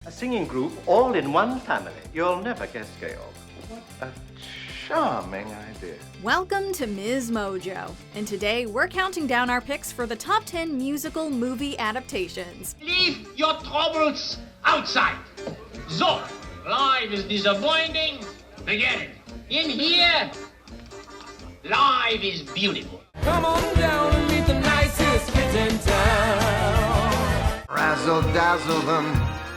A singing group all in one family. You'll never guess, Gail. What a charming idea. Welcome to MsMojo, and today we're counting down our picks for the top 10 musical movie adaptations. Leave your troubles outside. So, life is disappointing. Forget it. In here, life is beautiful. Come on down and meet the nicest kids in town. Razzle dazzle them,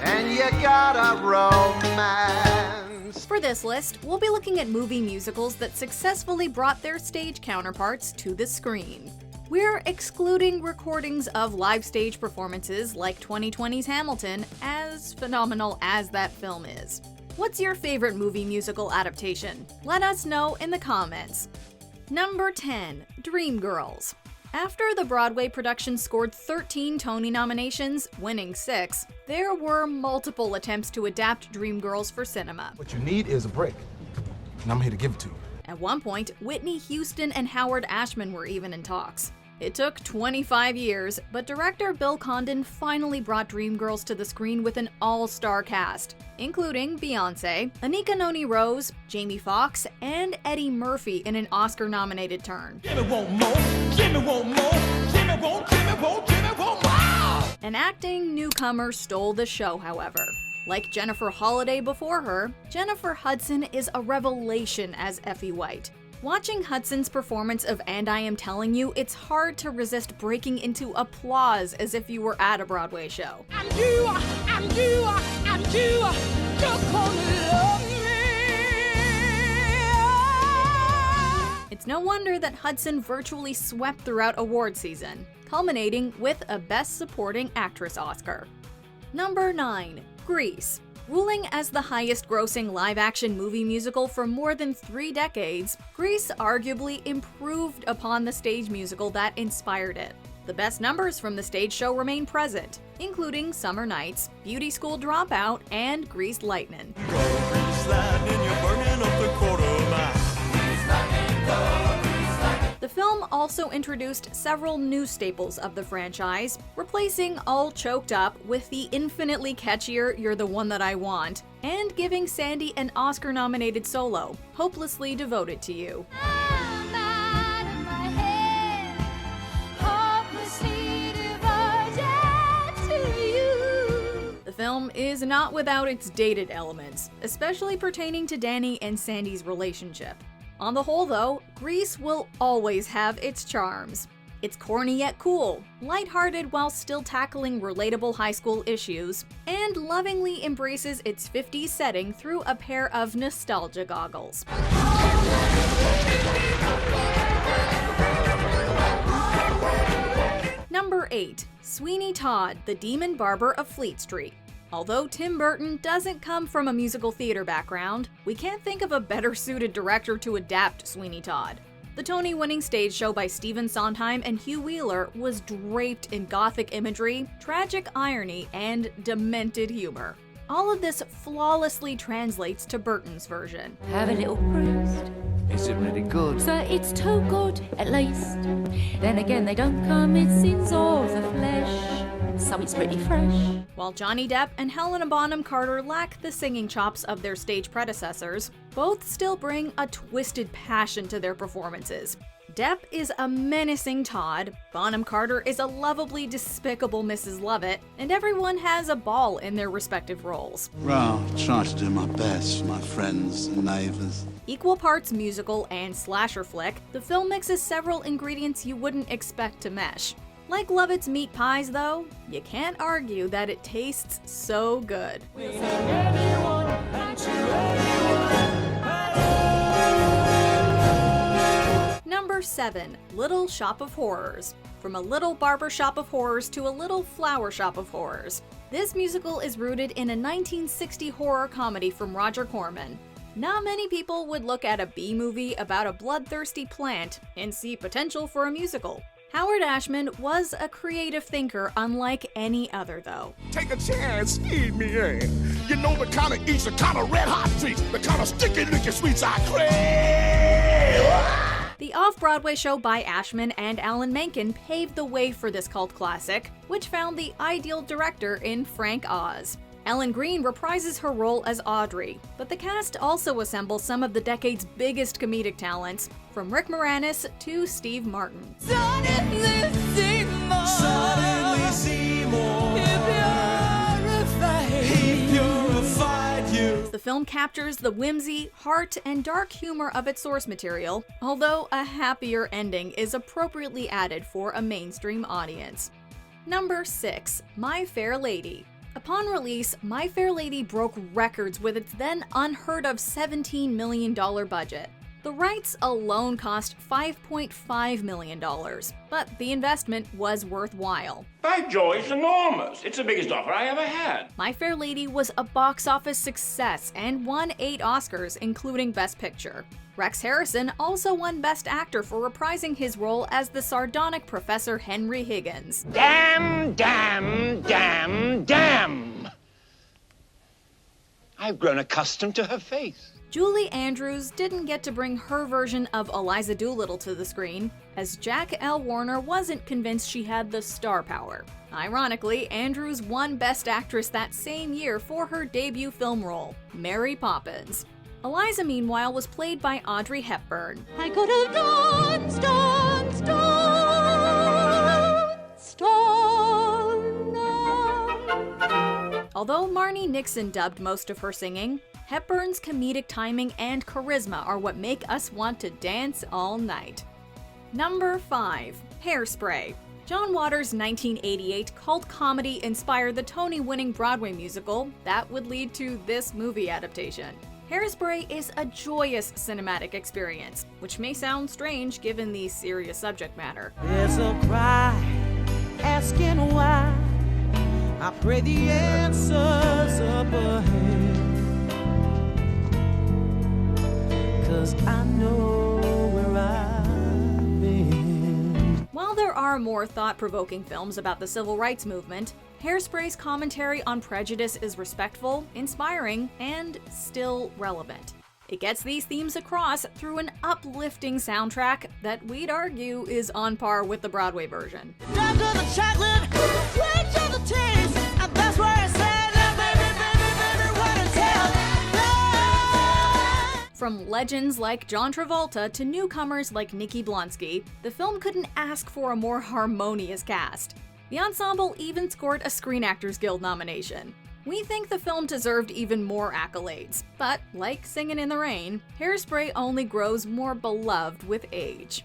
and you got a romance. For this list, we'll be looking at movie musicals that successfully brought their stage counterparts to the screen. We're excluding recordings of live stage performances like 2020's Hamilton, as phenomenal as that film is. What's your favorite movie musical adaptation? Let us know in the comments. Number 10, Dreamgirls. After the Broadway production scored 13 Tony nominations, winning 6, there were multiple attempts to adapt Dreamgirls for cinema. What you need is a break, and I'm here to give it to you. At one point, Whitney Houston and Howard Ashman were even in talks. It took 25 years, but director Bill Condon finally brought Dreamgirls to the screen with an all-star cast, including Beyoncé, Anika Noni Rose, Jamie Foxx, and Eddie Murphy in an Oscar-nominated turn. Give me one more, give me one more, give me one, give me one, give me one more. An acting newcomer stole the show, however. Like Jennifer Holliday before her, Jennifer Hudson is a revelation as Effie White. Watching Hudson's performance of And I Am Telling You, it's hard to resist breaking into applause as if you were at a Broadway show. And you, just gonna love me. It's no wonder that Hudson virtually swept throughout award season, culminating with a Best Supporting Actress Oscar. Number 9, Grease. Ruling as the highest-grossing live-action movie musical for more than 3 decades, Grease arguably improved upon the stage musical that inspired it. The best numbers from the stage show remain present, including Summer Nights, Beauty School Dropout, and Greased Lightning. The film also introduced several new staples of the franchise, replacing All Choked Up with the infinitely catchier You're the One That I Want, and giving Sandy an Oscar-nominated solo, Hopelessly Devoted to You. The film is not without its dated elements, especially pertaining to Danny and Sandy's relationship. On the whole, though, Grease will always have its charms. It's corny yet cool, lighthearted while still tackling relatable high school issues, and lovingly embraces its 50s setting through a pair of nostalgia goggles. Number 8, Sweeney Todd, the Demon Barber of Fleet Street. Although Tim Burton doesn't come from a musical theater background, we can't think of a better-suited director to adapt Sweeney Todd. The Tony-winning stage show by Stephen Sondheim and Hugh Wheeler was draped in gothic imagery, tragic irony, and demented humor. All of this flawlessly translates to Burton's version. Have a little cruise. Is it really good? So it's too good, at least. Then again, they don't come in sins of the flesh. So it's pretty fresh. While Johnny Depp and Helena Bonham Carter lack the singing chops of their stage predecessors, both still bring a twisted passion to their performances. Depp is a menacing Todd, Bonham Carter is a lovably despicable Mrs. Lovett, and everyone has a ball in their respective roles. Well, try to do my best, my friends and neighbours. Equal parts musical and slasher flick, the film mixes several ingredients you wouldn't expect to mesh. Like Lovett's meat pies, though, you can't argue that it tastes so good. Number 7, Little Shop of Horrors. From a little barber shop of horrors to a little flower shop of horrors. This musical is rooted in a 1960 horror comedy from Roger Corman. Not many people would look at a B-movie about a bloodthirsty plant and see potential for a musical. Howard Ashman was a creative thinker unlike any other, though. Take a chance, feed me in. You know the kind of eats, the kind of red hot treats, the kind of sticky licky sweets I crave. The off-Broadway show by Ashman and Alan Menken paved the way for this cult classic, which found the ideal director in Frank Oz. Ellen Greene reprises her role as Audrey, but the cast also assembles some of the decade's biggest comedic talents, from Rick Moranis to Steve Martin. Suddenly Seymour, he purified you. The film captures the whimsy, heart, and dark humor of its source material, although a happier ending is appropriately added for a mainstream audience. Number 6. My Fair Lady. Upon release, My Fair Lady broke records with its then unheard of $17 million budget. The rights alone cost $5.5 million, but the investment was worthwhile. By George, it's enormous. It's the biggest offer I ever had. My Fair Lady was a box office success and won 8 Oscars, including Best Picture. Rex Harrison also won Best Actor for reprising his role as the sardonic Professor Henry Higgins. Damn, damn, damn, damn. I've grown accustomed to her face. Julie Andrews didn't get to bring her version of Eliza Doolittle to the screen, as Jack L. Warner wasn't convinced she had the star power. Ironically, Andrews won Best Actress that same year for her debut film role, Mary Poppins. Eliza, meanwhile, was played by Audrey Hepburn. I could have done. Although Marnie Nixon dubbed most of her singing, Hepburn's comedic timing and charisma are what make us want to dance all night. Number 5. Hairspray. John Waters' 1988 cult comedy inspired the Tony-winning Broadway musical that would lead to this movie adaptation. Hairspray is a joyous cinematic experience, which may sound strange given the serious subject matter. There's a cry asking why. I pray the answers up ahead, 'cause I know where I've been. While there are more thought-provoking films about the civil rights movement, Hairspray's commentary on prejudice is respectful, inspiring, and still relevant. It gets these themes across through an uplifting soundtrack that we'd argue is on par with the Broadway version. Down to the chocolate, sweet to the taste, and that's where it says, baby, what it tells. From legends like John Travolta to newcomers like Nikki Blonsky, the film couldn't ask for a more harmonious cast. The ensemble even scored a Screen Actors Guild nomination. We think the film deserved even more accolades, but like Singin' in the Rain, Hairspray only grows more beloved with age.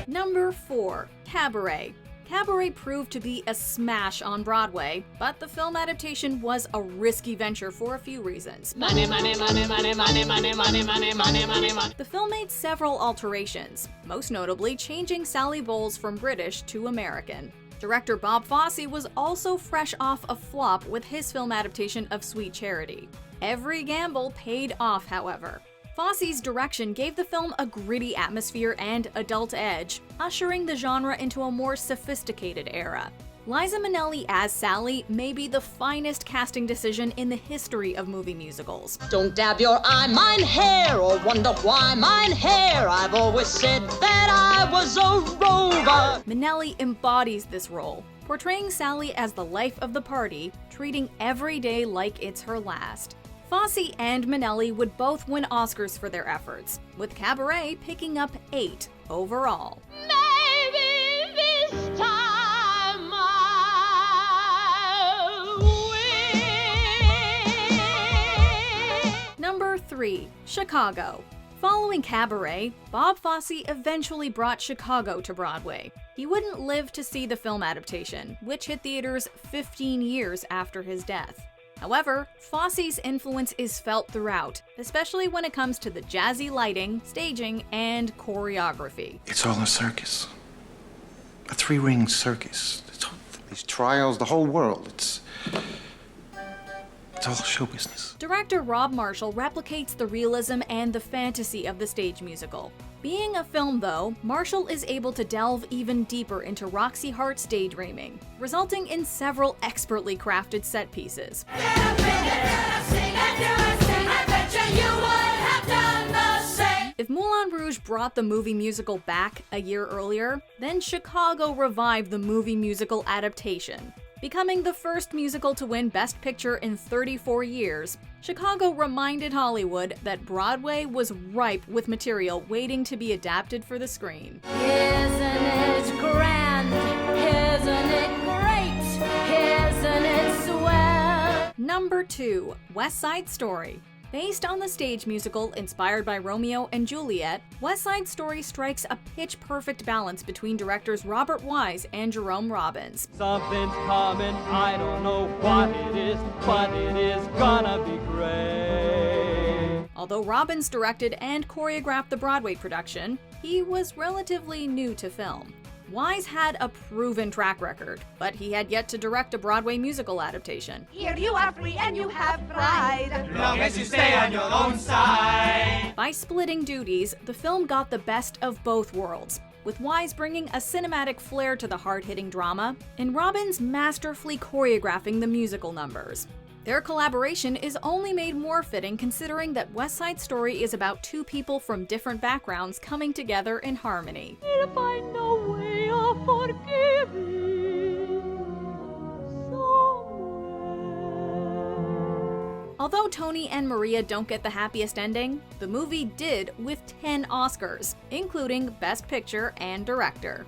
Number 4. Cabaret. Cabaret proved to be a smash on Broadway, but the film adaptation was a risky venture for a few reasons. Money, money, money, money, money, money, money, money, money, money, money. The film made several alterations, most notably changing Sally Bowles from British to American. Director Bob Fosse was also fresh off a flop with his film adaptation of Sweet Charity. Every gamble paid off, however. Fosse's direction gave the film a gritty atmosphere and adult edge, ushering the genre into a more sophisticated era. Liza Minnelli as Sally may be the finest casting decision in the history of movie musicals. Don't dab your eye, mine hair, or wonder why mine hair. I've always said that I was a rover. Minnelli embodies this role, portraying Sally as the life of the party, treating every day like it's her last. Fosse and Minnelli would both win Oscars for their efforts, with Cabaret picking up 8 overall. Maybe this time I'll win. Number 3. Chicago. Following Cabaret, Bob Fosse eventually brought Chicago to Broadway. He wouldn't live to see the film adaptation, which hit theaters 15 years after his death. However, Fosse's influence is felt throughout, especially when it comes to the jazzy lighting, staging, and choreography. It's all a circus. A 3-ring circus. These trials, the whole world. It's all show business. Director Rob Marshall replicates the realism and the fantasy of the stage musical. Being a film, though, Marshall is able to delve even deeper into Roxy Hart's daydreaming, resulting in several expertly crafted set pieces. If Moulin Rouge brought the movie musical back a year earlier, then Chicago revived the movie musical adaptation. Becoming the first musical to win Best Picture in 34 years, Chicago reminded Hollywood that Broadway was ripe with material waiting to be adapted for the screen. Isn't it grand? Isn't it great? Isn't it swell? Number 2, West Side Story. Based on the stage musical inspired by Romeo and Juliet, West Side Story strikes a pitch-perfect balance between directors Robert Wise and Jerome Robbins. Something's coming, I don't know what it is, but it is gonna be great. Although Robbins directed and choreographed the Broadway production, he was relatively new to film. Wise had a proven track record, but he had yet to direct a Broadway musical adaptation. Here you are free and you have pride. Long as you stay on your own side. By splitting duties, the film got the best of both worlds, with Wise bringing a cinematic flair to the hard-hitting drama, and Robbins masterfully choreographing the musical numbers. Their collaboration is only made more fitting considering that West Side Story is about two people from different backgrounds coming together in harmony. If I know way of forgiving somewhere. Although Tony and Maria don't get the happiest ending, the movie did with 10 Oscars, including Best Picture and Director.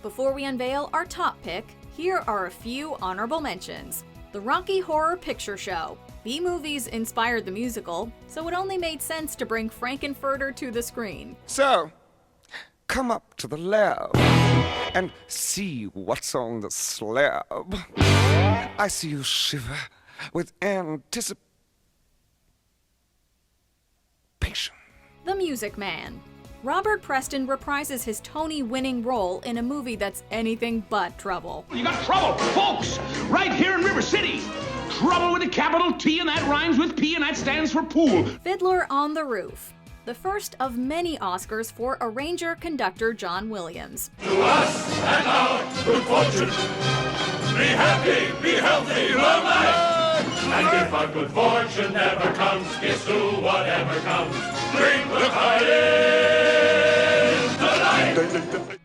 Before we unveil our top pick, here are a few honorable mentions. The Rocky Horror Picture Show. B-movies inspired the musical, so it only made sense to bring Frankenfurter to the screen. So, come up to the lab and see what's on the slab. I see you shiver with anticipation. The Music Man. Robert Preston reprises his Tony-winning role in a movie that's anything but trouble. You got trouble, folks, right here in River City. Trouble with a capital T, and that rhymes with P, and that stands for pool. Fiddler on the Roof. The first of many Oscars for arranger-conductor John Williams. To us and our good fortune, be happy, be healthy, long life. And if our good fortune never comes, kiss to whatever comes. Drink the life.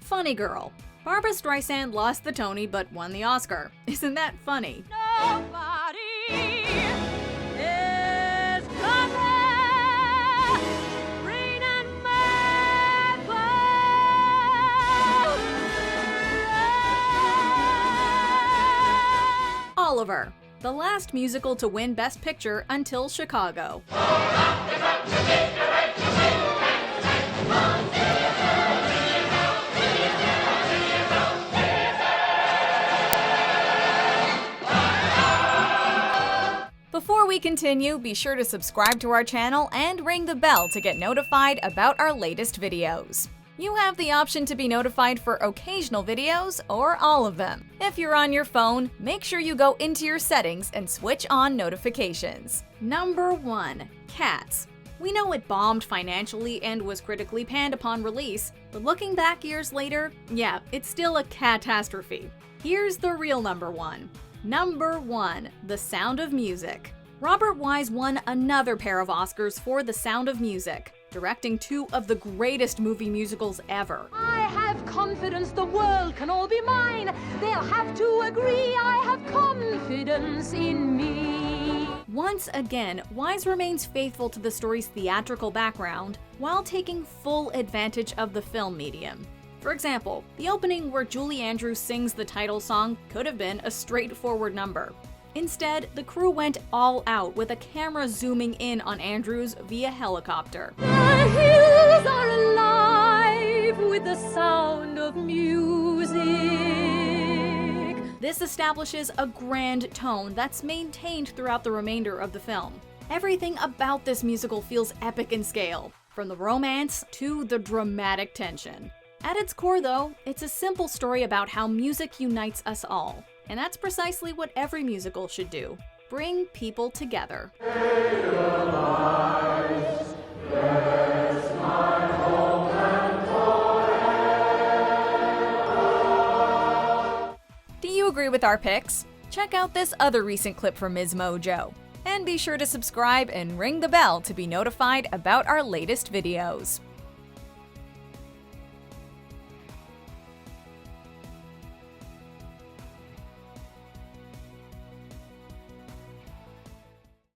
Funny Girl. Barbra Streisand lost the Tony but won the Oscar. Isn't that funny? Nobody is coming. Rain and Oliver. The last musical to win Best Picture until Chicago. Before we continue, be sure to subscribe to our channel and ring the bell to get notified about our latest videos. You have the option to be notified for occasional videos or all of them. If you're on your phone, make sure you go into your settings and switch on notifications. Number 1. Cats. We know it bombed financially and was critically panned upon release, but looking back years later, yeah, it's still a catastrophe. Here's the real number 1. Number 1. The Sound of Music. Robert Wise won another pair of Oscars for The Sound of Music, directing two of the greatest movie musicals ever. I have confidence the world can all be mine. They'll have to agree I have confidence in me. Once again, Wise remains faithful to the story's theatrical background while taking full advantage of the film medium. For example, the opening where Julie Andrews sings the title song could have been a straightforward number. Instead, the crew went all out with a camera zooming in on Andrews via helicopter. The hills are alive with the sound of music. This establishes a grand tone that's maintained throughout the remainder of the film. Everything about this musical feels epic in scale, from the romance to the dramatic tension. At its core, though, it's a simple story about how music unites us all. And that's precisely what every musical should do. Bring people together. Do you agree with our picks? Check out this other recent clip from MsMojo. And be sure to subscribe and ring the bell to be notified about our latest videos.